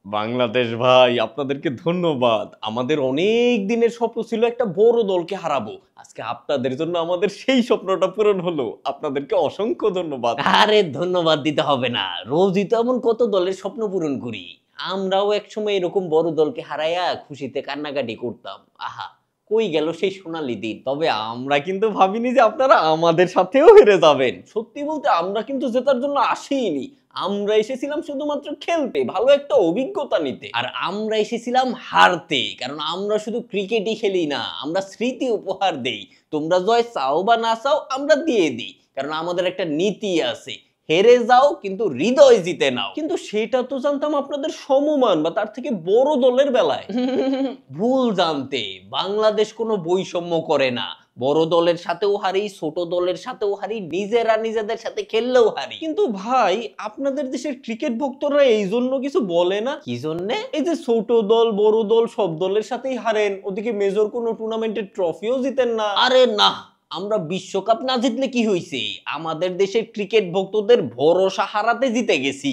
বাংলাদেশ ভাই, আপনাদেরকে ধন্যবাদ। আমাদের অনেক দিনের স্বপ্ন ছিল একটা বড় দলকে হারাবো। আজকে আপনাদের জন্য আমাদের সেই স্বপ্নটা পূরণ হলো। আপনাদেরকে অসংখ্য ধন্যবাদ। আরে ধন্যবাদ দিতে হবে না, রোজই তো এমন কত দলের স্বপ্ন পূরণ করি। আমরাও একসময় এরকম বড় দলকে হারাইয়া খুশিতে কান্নাকাটি করতাম। আহা, কই গেল সেই সোনালী দিন। তবে আমরা কিন্তু ভাবিনি যে আপনারা আমাদের সাথেও হেরে যাবেন। সত্যি বলতে আমরা কিন্তু জেতার জন্য আসিনি। আমরা এসেছিলাম শুধুমাত্র খেলতে, ভালো একটা অভিজ্ঞতা নিতে। আর আমরা এসেছিলাম হারতে, কারণ আমরা শুধু ক্রিকেটই খেলি না, আমরা স্মৃতি উপহার দেই। তোমরা জয় চাও বা না চাও, আমরা দিয়ে দিই, কারণ আমাদের একটা নীতি আছে, হেরে যাও কিন্তু হৃদয় জিতে নাও। কিন্তু সেটা তো জানতাম আপনাদের সমমান বা তার থেকে বড় দলের বেলায়। ভুল জানতে, বাংলাদেশ কোনো বৈষম্য করে না। বড় দলের সাথেও হারি, ছোট দলের সাথেও হারি, নিজেরা নিজেদের সাথে খেললেও হারি। কিন্তু ভাই, আপনাদের দেশের ক্রিকেট ভক্তরা এই জন্য কিছু বলে না? কি জন্যে? এই যে ছোট দল বড় দল সব দলের সাথেই হারেন, ওদিকে মেজর কোনো টুর্নামেন্টের ট্রফিও জিতেন না। আরে না, আমরা বিশ্বকাপ না জিতলে কি হয়েছে, আমাদের দেশের ক্রিকেট ভক্তদের ভরসা হারাতে জিতে গেছি।